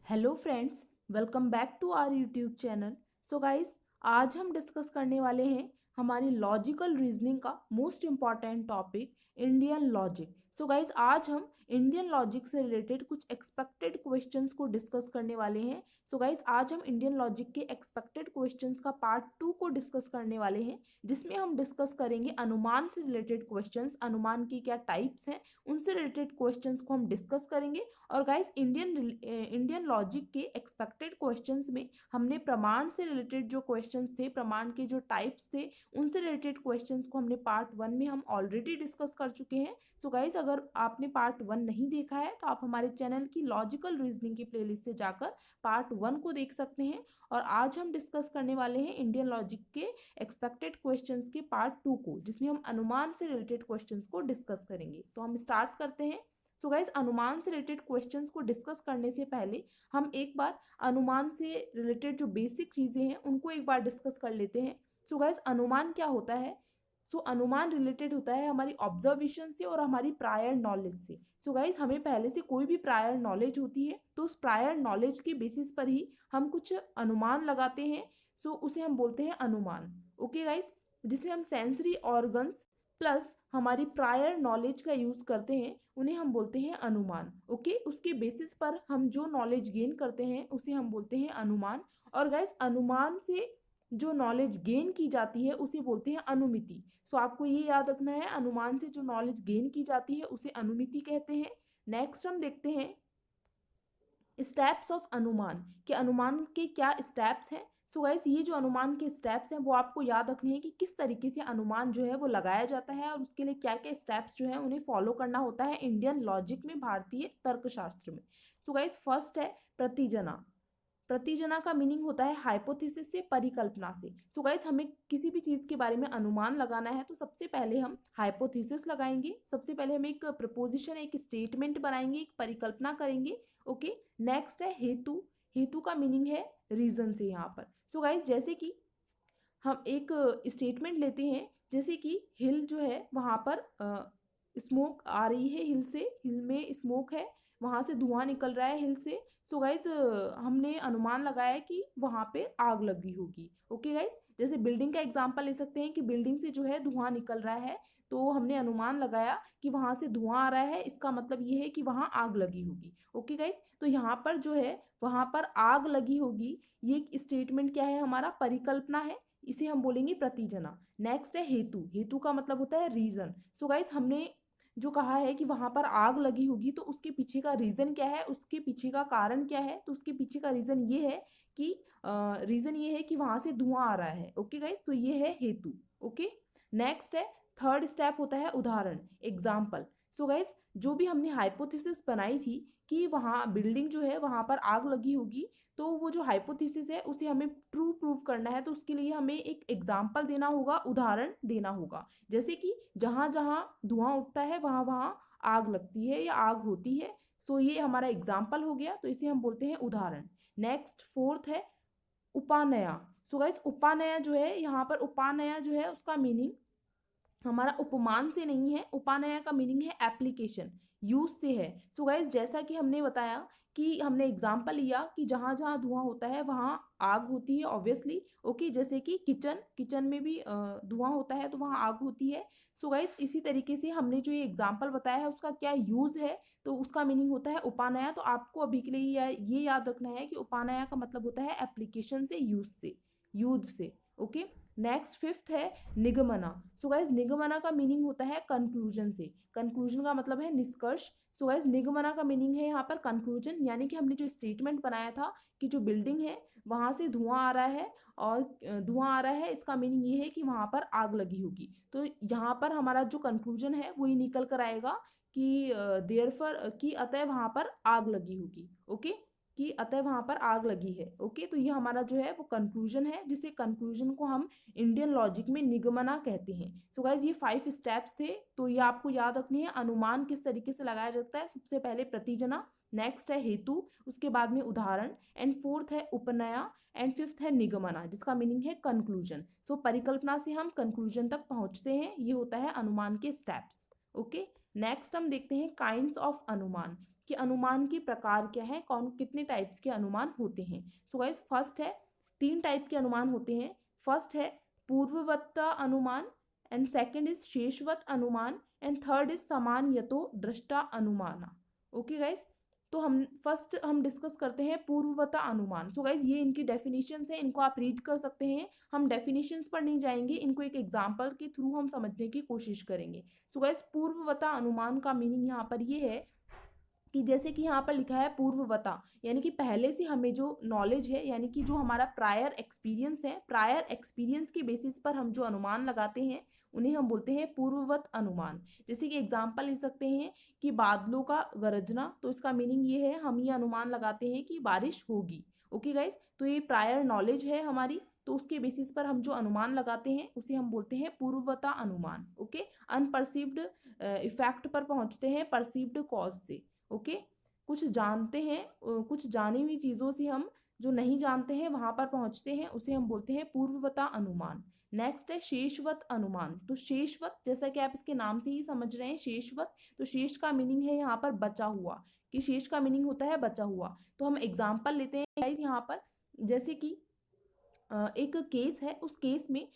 Hello friends, welcome back to our YouTube channel. So guys, आज हम discuss करने वाले हैं हमारी लॉजिकल रीजनिंग का most important topic Indian logic. So guys, आज हम इंडियन लॉजिक से रिलेटेड कुछ एक्सपेक्टेड क्वेश्चंस को डिस्कस करने वाले हैं। सो गाइस, आज हम इंडियन लॉजिक के एक्सपेक्टेड क्वेश्चंस का पार्ट 2 को डिस्कस करने वाले हैं, जिसमें हम डिस्कस करेंगे अनुमान से रिलेटेड क्वेश्चंस, अनुमान की क्या टाइप्स हैं, उनसे रिलेटेड क्वेश्चंस को हम डिस्कस करेंगे। और गाइस, इंडियन लॉजिक के एक्सपेक्टेड क्वेश्चंस में हमने प्रमाण से रिलेटेड जो क्वेश्चंस थे, प्रमाण के जो टाइप्स थे, उनसे रिलेटेड क्वेश्चंस को हमने पार्ट 1 में हम ऑलरेडी डिस्कस कर चुके हैं। सो गाइस, अगर आपने पार्ट 1 नहीं देखा है तो आप हमारे चैनल की लॉजिकल रीजनिंग की प्लेलिस्ट से जाकर पार्ट 1 को देख सकते हैं। और आज हम डिस्कस करने वाले हैं इंडियन लॉजिक के एक्सपेक्टेड क्वेश्चंस के पार्ट 2 को, जिसमें हम अनुमान से रिलेटेड क्वेश्चंस को डिस्कस करेंगे। तो हम स्टार्ट करते हैं। सो गाइस, अनुमान से रिलेटेड क्वेश्चंस को डिस्कस करने से पहले हम एक बार अनुमान से रिलेटेड जो बेसिक चीज़ें हैं उनको एक बार डिस्कस कर लेते हैं। सो गाइस, अनुमान क्या होता है? सो अनुमान रिलेटेड होता है हमारी ऑब्जर्वेशन से और हमारी प्रायर नॉलेज से। सो गाइस, हमें पहले से कोई भी प्रायर नॉलेज होती है तो उस प्रायर नॉलेज के बेसिस पर ही हम कुछ अनुमान लगाते हैं। सो उसे हम बोलते हैं अनुमान। ओके गाइस, जिसमें हम सेंसरी ऑर्गन्स प्लस हमारी प्रायर नॉलेज का यूज करते हैं, उन्हें हम बोलते हैं अनुमान। ओके, उसके बेसिस पर हम जो नॉलेज गेन करते हैं उसे हम बोलते हैं अनुमान। और गाइस, अनुमान से जो नॉलेज गेन की जाती है उसे बोलते हैं अनुमिति। सो आपको ये याद रखना है, अनुमान से जो नॉलेज गेन की जाती है उसे अनुमिति कहते हैं। नेक्स्ट हम देखते हैं स्टेप्स ऑफ अनुमान, कि अनुमान के क्या स्टेप्स हैं। सो गाइस, ये जो अनुमान के स्टेप्स हैं वो आपको याद रखने हैं कि किस तरीके से अनुमान जो है वो लगाया जाता है और उसके लिए क्या क्या स्टेप्स जो है उन्हें फॉलो करना होता है इंडियन लॉजिक में, भारतीय तर्कशास्त्र में। सो गाइस, फर्स्ट है प्रतिजना। प्रतिजना का मीनिंग होता है हाइपोथेसिस से, परिकल्पना से। सो गाइस, हमें किसी भी चीज के बारे में अनुमान लगाना है तो सबसे पहले हम हाइपोथेसिस लगाएंगे। सबसे पहले हम एक प्रपोजिशन, एक स्टेटमेंट बनाएंगे, एक परिकल्पना करेंगे। ओके, नेक्स्ट है हेतु। हेतु का मीनिंग है रीजन से यहाँ पर। सो गाइस, जैसे कि हम एक स्टेटमेंट लेते हैं, जैसे कि हिल जो है वहाँ पर स्मोक आ रही है, हिल से, हिल में स्मोक है, वहाँ से धुआं निकल रहा है हिल से। सो गाइज, हमने अनुमान लगाया कि वहाँ पे आग लगी होगी। ओके गाइज, जैसे बिल्डिंग का एग्जांपल ले सकते हैं कि बिल्डिंग से जो है धुआं निकल रहा है, तो हमने अनुमान लगाया कि वहाँ से धुआं आ रहा है, इसका मतलब ये है कि वहाँ आग लगी होगी। ओके गाइज, तो यहाँ पर जो है वहाँ पर आग लगी होगी, ये स्टेटमेंट क्या है? हमारा परिकल्पना है, इसे हम बोलेंगे प्रतिजना। नेक्स्ट है हेतु। हेतु का मतलब होता है रीजन। सो गाइस, हमने जो कहा है कि वहां पर आग लगी होगी तो उसके पीछे का रीजन क्या है, उसके पीछे का कारण क्या है? तो उसके पीछे का रीजन ये है कि रीजन ये है कि वहां से धुआं आ रहा है। ओके गाइस, तो ये है हेतु। ओके, नेक्स्ट है थर्ड स्टेप होता है उदाहरण, एग्जाम्पल। सो गाइस, जो भी हमने हाइपोथेसिस बनाई थी कि वहाँ बिल्डिंग जो है वहां पर आग लगी होगी, तो वो जो हाइपोथेसिस है उसे हमें ट्रू प्रूव करना है, तो उसके लिए हमें एक एग्जाम्पल देना होगा, उदाहरण देना होगा। जैसे कि जहां जहां धुआं उठता है वहां वहां आग लगती है या आग होती है। सो ये हमारा एग्जाम्पल हो गया, तो इसे हम बोलते हैं उदाहरण। नेक्स्ट फोर्थ है उपानया। सो गाइस, उपानया जो है, यहाँ पर उपानया जो है उसका मीनिंग हमारा उपमान से नहीं है, उपानया का मीनिंग है एप्लीकेशन, यूज से है। सो गाइज, जैसा कि हमने बताया कि हमने एग्जांपल लिया कि जहां जहां धुआं होता है वहां आग होती है, ऑब्वियसली। ओके, जैसे कि किचन, किचन में भी धुआं होता है तो वहां आग होती है। सो गाइज, इसी तरीके से हमने जो ये एग्जांपल बताया है उसका क्या यूज है, तो उसका मीनिंग होता है उपानया। तो आपको अभी के लिए ये याद रखना है कि उपानया का मतलब होता है एप्लीकेशन से, यूज से, यूज से। ओके, नेक्स्ट फिफ्थ है निगमना। सो गाइज, निगमना का मीनिंग होता है कंक्लूजन से। कंक्लूजन का मतलब है निष्कर्ष। सो गाइज, निगमना का मीनिंग है यहाँ पर कंक्लूजन, यानी कि हमने जो स्टेटमेंट बनाया था कि जो बिल्डिंग है वहां से धुआं आ रहा है और धुआं आ रहा है, इसका मीनिंग ये है कि वहां पर आग लगी होगी। तो यहाँ पर हमारा जो कंक्लूजन है वो ये निकल कर आएगा कि देयरफॉर, कि अतः वहां पर आग लगी होगी। ओके, कि अतः वहां पर आग लगी है। ओके, तो ये हमारा जो है वो कंक्लूजन है, जिसे कंक्लूजन को हम इंडियन लॉजिक में निगमना कहते हैं। सो गाइज, ये 5 स्टेप्स थे, तो ये आपको याद रखने हैं। अनुमान किस तरीके से लगाया जाता है? सबसे पहले प्रतिजना, नेक्स्ट है हेतु, उसके बाद में उदाहरण, एंड फोर्थ है उपनया, एंड फिफ्थ है निगमना, जिसका मीनिंग है कंक्लूजन। सो परिकल्पना से हम कंक्लूजन तक पहुंचते हैं, ये होता है अनुमान के स्टेप्स। ओके, नेक्स्ट हम देखते हैं काइंड्स ऑफ अनुमान, कि अनुमान के प्रकार क्या है, कौन कितने टाइप्स के अनुमान होते हैं। सो गाइस फर्स्ट है, 3 टाइप के अनुमान होते हैं। फर्स्ट है पूर्ववत्ता अनुमान, एंड सेकंड इज शेषवत अनुमान, एंड थर्ड इज समानयतो दृष्टा अनुमाना। ओके गाइस, तो हम डिस्कस करते हैं पूर्ववता अनुमान। सो गाइज ये इनकी डेफिनेशंस है, इनको आप रीड कर सकते हैं। हम डेफिनेशंस पर नहीं जाएंगे, इनको एक एग्जांपल के थ्रू हम समझने की कोशिश करेंगे। सो गाइज पूर्ववता अनुमान का मीनिंग यहाँ पर ये है कि जैसे कि यहाँ पर लिखा है पूर्ववता, यानी कि पहले से हमें जो नॉलेज है, यानी कि जो हमारा प्रायर एक्सपीरियंस है, प्रायर एक्सपीरियंस के बेसिस पर हम जो अनुमान लगाते हैं उन्हें हम बोलते हैं पूर्ववत अनुमान। जैसे कि एग्जांपल ले सकते हैं कि बादलों का गरजना, तो इसका मीनिंग ये है, हम ये अनुमान लगाते हैं कि बारिश होगी। ओके गाइस, तो ये प्रायर नॉलेज है हमारी, तो उसके बेसिस पर हम जो अनुमान लगाते हैं उसे हम बोलते हैं पूर्ववता अनुमान। ओके, अनपरसीव्ड इफेक्ट पर पहुंचते हैं परसीव्ड कॉज से। ओके, कुछ जानते हैं, कुछ जानी हुई चीजों से हम जो नहीं जानते हैं वहां पर पहुंचते हैं, उसे हम बोलते हैं पूर्ववता अनुमान। नेक्स्ट है शेषवत अनुमान। तो शेषवत, जैसा कि आप इसके नाम से ही समझ रहे हैं शेषवत, तो शेष का मीनिंग है यहाँ पर बचा हुआ, कि शेष का मीनिंग होता है बचा हुआ। तो हम एग्जाम्पल लेते हैं गाइस यहाँ पर, जैसे कि एक केस है, उस केस में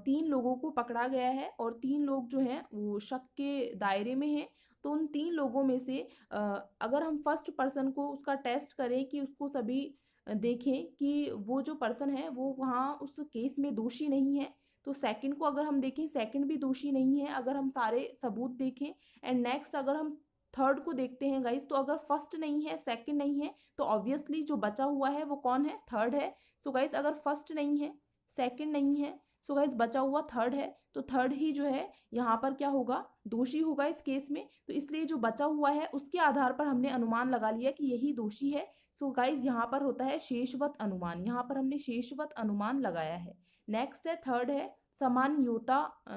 3 लोगों को पकड़ा गया है और 3 लोग जो हैं वो शक के दायरे में हैं। तो उन 3 लोगों में से अगर हम फर्स्ट पर्सन को उसका टेस्ट करें कि उसको सभी देखें कि वो जो पर्सन है वो वहाँ उस केस में दोषी नहीं है, तो सेकंड को अगर हम देखें सेकंड भी दोषी नहीं है, अगर हम सारे सबूत देखें। एंड नेक्स्ट अगर हम थर्ड को देखते हैं गाइस, तो अगर फर्स्ट नहीं है सेकंड नहीं है, तो ऑब्वियसली जो बचा हुआ है वो कौन है, थर्ड है। सो गाइज अगर फर्स्ट नहीं है सेकंड नहीं है, सो गाइज बचा हुआ थर्ड है, तो थर्ड ही जो है यहाँ पर क्या होगा, दोषी होगा इस केस में। तो इसलिए जो बचा हुआ है उसके आधार पर हमने अनुमान लगा लिया कि यही दोषी है। सो गाइज यहाँ पर होता है शेषवत अनुमान, यहाँ पर हमने शेषवत अनुमान लगाया है। नेक्स्ट है थर्ड है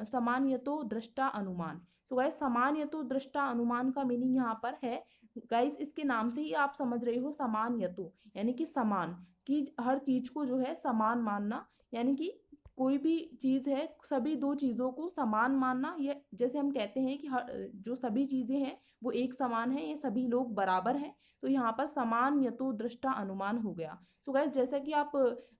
समान्यतो दृष्टा अनुमान। सो गाइज समान्यतो दृष्टा अनुमान का मीनिंग यहाँ पर है, गाइज इसके नाम से ही आप समझ रहे हो, समान्यतो यानी कि समान, कि हर चीज को जो है समान मानना, यानी कि कोई भी चीज है सभी दो चीजों को समान मानना। ये जैसे हम कहते हैं कि हर जो सभी चीजें हैं वो एक समान है, ये सभी लोग बराबर हैं। तो यहाँ पर समान यतो दृष्टा अनुमान हो गया। सो गाइस जैसा कि आप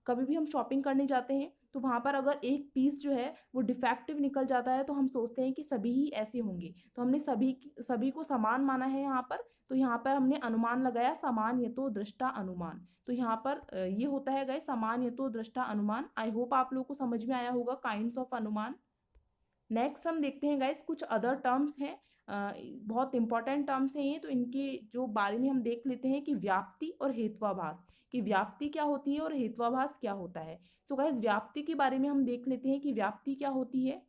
कभी भी हम शॉपिंग करने जाते हैं, तो वहां पर अगर एक पीस जो है वो डिफेक्टिव निकल जाता है, तो हम सोचते हैं कि सभी ही ऐसे होंगे, तो हमने सभी को समान माना है यहाँ पर। तो यहाँ पर हमने अनुमान लगाया समान यतो दृष्टा अनुमान। तो यहाँ पर ये होता है गाइस समान यतो दृष्टा अनुमान। आई होप आप लोगों को समझ में आया होगा काइंड्स ऑफ अनुमान। नेक्स्ट हम देखते हैं गाइस कुछ अदर टर्म्स हैं, बहुत इंपॉर्टेंट टर्म्स हैं ये, तो इनके जो बारे में हम देख लेते हैं कि व्याप्ति और हेत्वाभास, कि व्याप्ति क्या होती है और हेत्वाभास क्या होता है। सो गाइस व्याप्ति के बारे में हम देख लेते हैं कि व्याप्ति क्या होती है।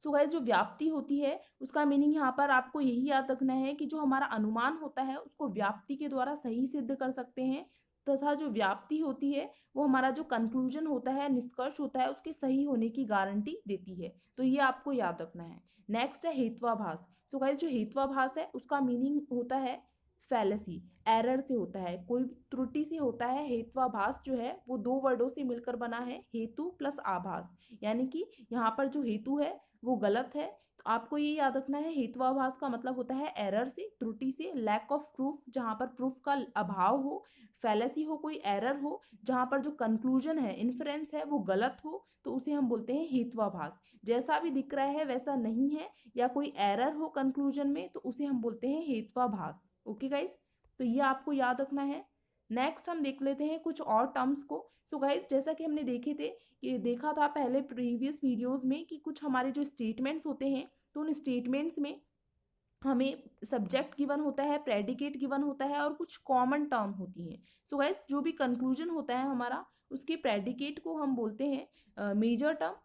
सो गाइस जो व्याप्ति होती है उसका मीनिंग यहाँ पर आपको यही याद रखना है कि जो हमारा अनुमान होता है उसको व्याप्ति के द्वारा सही सिद्ध कर सकते हैं, तथा जो व्याप्ति होती है वो हमारा जो कंक्लूजन होता है, निष्कर्ष होता है, उसके सही होने की गारंटी देती है। तो ये आपको याद रखना है। नेक्स्ट है हेत्वाभास। सो गाइस जो हेत्वाभास है उसका मीनिंग होता है फैलेसी, एरर से होता है, कोई त्रुटि से होता है। हेत्वाभास जो है वो 2 वर्डों से मिलकर बना है, हेतु प्लस आभास, यानी कि यहाँ पर जो हेतु है वो गलत है। तो आपको ये याद रखना है हेतुआभास का मतलब होता है एरर से, त्रुटि से, लैक ऑफ प्रूफ, जहां पर प्रूफ का अभाव हो, फैलेसी हो, कोई एरर हो, जहां पर जो कंक्लूजन है, इन्फरेंस है, वो गलत हो, तो उसे हम बोलते हैं हेतुआभास। जैसा भी दिख रहा है वैसा नहीं है, या कोई एरर हो कंक्लूजन में, तो उसे हम बोलते हैं हेतुआभास। ओके गाइस, तो ये आपको याद रखना है। नेक्स्ट हम देख लेते हैं कुछ और टर्म्स को। सो गाइस जैसा कि हमने देखे थे, ये देखा था पहले प्रीवियस वीडियोस में, कि कुछ हमारे जो स्टेटमेंट्स होते हैं, तो उन स्टेटमेंट्स में हमें सब्जेक्ट गिवन होता है, प्रेडिकेट गिवन होता है, और कुछ कॉमन टर्म होती हैं। सो गाइस जो भी कंक्लूजन होता है हमारा, उसके प्रेडिकेट को हम बोलते हैं मेजर टर्म,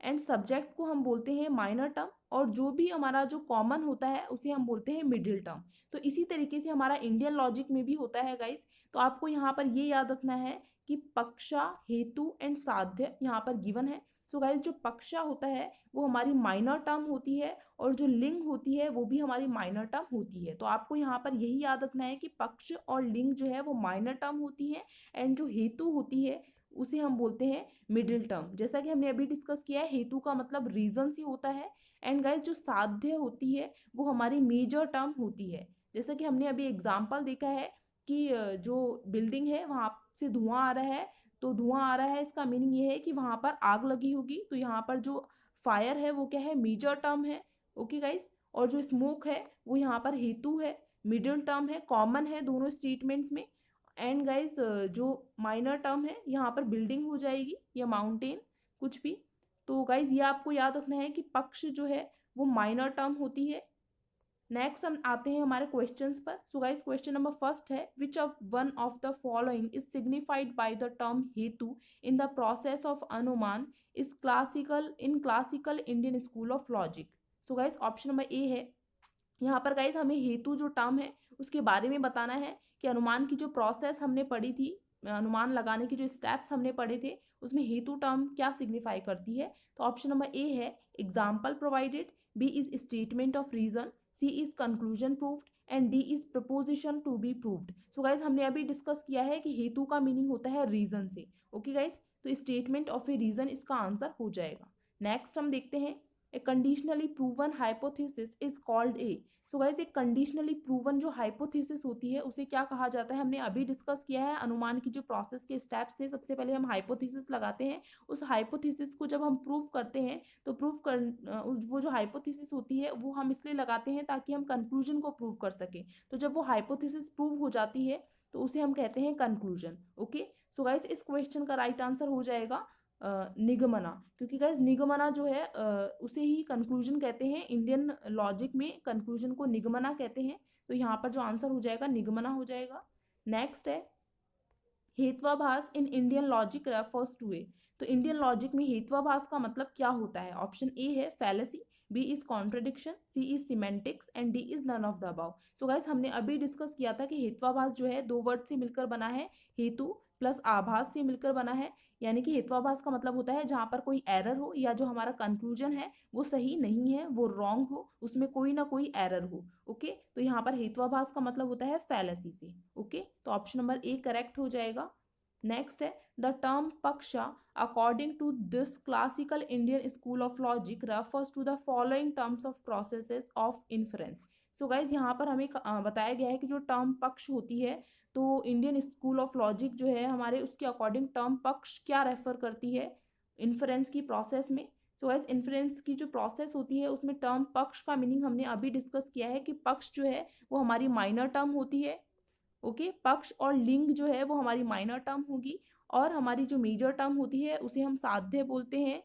एंड सब्जेक्ट को हम बोलते हैं माइनर टर्म, और जो भी हमारा जो कॉमन होता है उसे हम बोलते हैं मिडिल टर्म। तो इसी तरीके से हमारा इंडियन लॉजिक में भी होता है गाइस। तो आपको यहाँ पर ये याद रखना है कि पक्षा, हेतु एंड साध्य यहाँ पर गिवन है। सो गाइस जो पक्षा होता है वो हमारी माइनर टर्म होती है, और जो लिंग होती है वो भी हमारी माइनर टर्म होती है। तो आपको यहाँ पर यही याद रखना है कि पक्ष और लिंग जो है वो माइनर टर्म होती है, एंड जो हेतु होती है उसे हम बोलते हैं मिडिल टर्म। जैसा कि हमने अभी डिस्कस किया है, हेतु का मतलब रीजन ही होता है। एंड गाइस जो साध्य होती है वो हमारी मेजर टर्म होती है। जैसा कि हमने अभी एग्जाम्पल देखा है कि जो बिल्डिंग है वहां से धुआं आ रहा है, तो धुआं आ रहा है इसका मीनिंग ये है कि वहां पर आग लगी होगी, तो यहाँ पर जो फायर है वो क्या है, मेजर टर्म है। ओके गाइस, और जो स्मोक है वो यहाँ पर हेतु है, मिडिल टर्म है, कॉमन है दोनों स्टेटमेंट्स में। एंड गाइस जो माइनर टर्म है यहाँ पर बिल्डिंग हो जाएगी या माउंटेन, कुछ भी। तो गाइस ये आपको याद रखना है कि पक्ष जो है वो माइनर टर्म होती है। नेक्स्ट हम आते हैं हमारे क्वेश्चंस पर। So guys question number first है, which of one of the following is signified by the term hetu in the process of anumana is classical in classical Indian school of logic. So guys option number A है, यहाँ पर guys हमें हेतु जो term है उसके बारे में बताना है कि अनुमान की जो प्रोसेस हमने पढ़ी थी, अनुमान लगाने की जो स्टेप्स हमने पढ़े थे, उसमें हेतु टर्म क्या सिग्निफाई करती है। तो ऑप्शन नंबर ए है example provided, B is statement of reason, C is conclusion proved and D is proposition to be proved. So guys हमने अभी डिस्कस किया है कि हेतु का मीनिंग होता है रीजन से। ओके गाइज, तो स्टेटमेंट ऑफ ए रीजन इसका आंसर हो जाएगा। नेक्स्ट हम देखते हैं, a conditionally proven hypothesis is called a. So guys एक कंडीशनली प्रूवन जो हाइपोथेसिस होती है उसे क्या कहा जाता है, हमने अभी डिस्कस किया है। अनुमान की जो प्रोसेस के स्टेप्स थे, सबसे पहले हम हाइपोथेसिस लगाते हैं, उस हाइपोथेसिस को जब हम प्रूव करते हैं तो वो जो हाइपोथेसिस होती है वो हम इसलिए लगाते हैं ताकि हम कंक्लूजन को प्रूव कर सकें। तो जब वो हाइपोथेसिस प्रूव हो जाती है तो उसे हम कहते हैं कंक्लूजन। ओके, सो गाइस इस क्वेश्चन का राइट आंसर हो जाएगा निगमना, क्योंकि गाइज निगमना जो है उसे ही कंक्लूजन कहते हैं। इंडियन लॉजिक में कंक्लूजन को निगमना कहते हैं, तो यहाँ पर जो आंसर हो जाएगा निगमना हो जाएगा। नेक्स्ट है, hetvabhasa in Indian logic refers to a. तो इंडियन लॉजिक में हेत्वाभास का मतलब क्या होता है। ऑप्शन ए है fallacy, B is contradiction, C is semantics and D is none of the above. So guys हमने अभी डिस्कस किया था कि हेत्वाभास जो है दो वर्ड से मिलकर बना है, हेतु प्लस आभास से मिलकर बना है। यानी कि हेत्वाभास का मतलब होता है जहां पर कोई एरर हो या जो हमारा कंक्लूजन है वो सही नहीं है, वो रॉन्ग हो, उसमें कोई ना कोई एरर हो। ओके, तो यहाँ पर हेत्वाभास का मतलब होता है फैलेसी से। ओके, तो ऑप्शन नंबर ए करेक्ट हो जाएगा। नेक्स्ट है, the term paksha according to this classical Indian school of logic refers to the following terms of processes of inference. So guys यहाँ पर हमें बताया गया है कि जो टर्म पक्ष होती है, तो इंडियन स्कूल ऑफ लॉजिक जो है हमारे, उसके अकॉर्डिंग टर्म पक्ष क्या रेफर करती है इन्फ्रेंस की प्रोसेस में। सो गाइज इन्फ्रेंस की जो प्रोसेस होती है उसमें टर्म पक्ष का मीनिंग हमने अभी डिस्कस किया है कि पक्ष जो है वो हमारी माइनर टर्म होती है। ओके, पक्ष और लिंग जो है वो हमारी माइनर टर्म होगी, और हमारी जो मेजर टर्म होती है उसे हम साध्य बोलते हैं,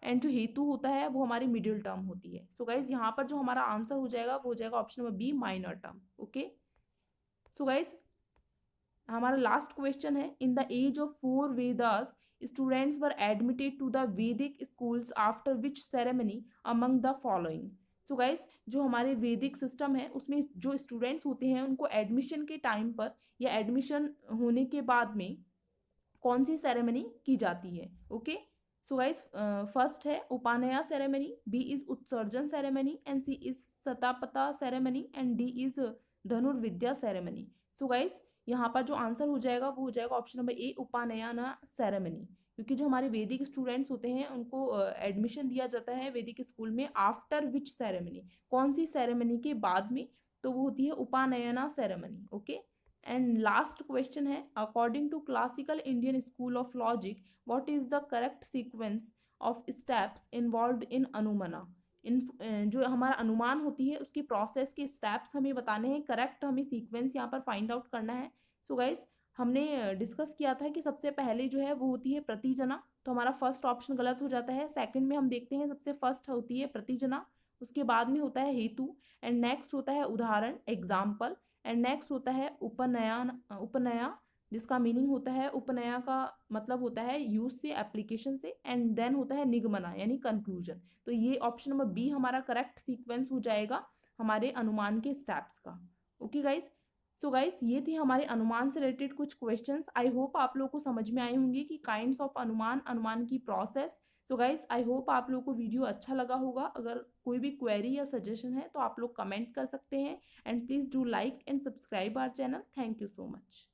एंड जो हेतु होता है वो हमारी मिडिल टर्म होती है। सो गाइज यहाँ पर जो हमारा आंसर हो जाएगा वो हो जाएगा option number B, minor term. Okay, so guys हमारा लास्ट क्वेश्चन है, in the age of 4 Vedas students were admitted to the Vedic schools after which ceremony among the following. So guys जो हमारे वैदिक सिस्टम है उसमें जो स्टूडेंट्स होते हैं उनको एडमिशन के टाइम पर या एडमिशन होने के बाद में कौन सी सेरेमनी की जाती है। ओके, सो गाइज फर्स्ट है Upanaya ceremony, B is Utsarjan ceremony and C is Satapata ceremony and D is Dhanurvidya ceremony. So guys यहाँ पर जो आंसर हो जाएगा वो हो जाएगा option number A, Upanayana ceremony, क्योंकि जो हमारे वैदिक स्टूडेंट्स होते हैं उनको एडमिशन दिया जाता है वैदिक स्कूल में आफ्टर विच सेरेमनी, कौन सी सेरेमनी के बाद में, तो वो होती है Upanayana ceremony. Okay, and last question है, according to classical Indian school of logic what is the correct sequence of steps involved in Anumana. इन जो हमारा अनुमान होती है उसकी प्रोसेस के स्टेप्स हमें बताने हैं, करेक्ट हमें सीक्वेंस यहाँ पर फाइंड आउट करना है। सो गाइज हमने डिस्कस किया था कि सबसे पहले जो है वो होती है प्रतिजना, तो हमारा फर्स्ट ऑप्शन गलत हो जाता है। सेकंड में हम देखते हैं सबसे फर्स्ट होती है प्रतिजना, उसके बाद में होता है हेतु, एंड नेक्स्ट होता है उदाहरण एग्जाम्पल, एंड नेक्स्ट होता है उपनयन, उपनया जिसका मीनिंग होता है, उपनया का मतलब होता है यूज से, एप्लीकेशन से, एंड देन होता है निगमना यानी कंक्लूजन। तो ये ऑप्शन नंबर बी हमारा करेक्ट सीक्वेंस हो जाएगा हमारे अनुमान के स्टेप्स का। ओके गाइज, सो गाइज ये थी हमारे अनुमान से रिलेटेड कुछ क्वेश्चंस। आई होप आप लोगों को समझ में आए होंगे कि काइंड्स ऑफ अनुमान, अनुमान की process. So guys I hope आप लोगों को वीडियो अच्छा लगा होगा। अगर कोई भी क्वेरी या सजेशन है तो आप लोग कमेंट कर सकते हैं, and please do like and subscribe our channel. Thank you so much.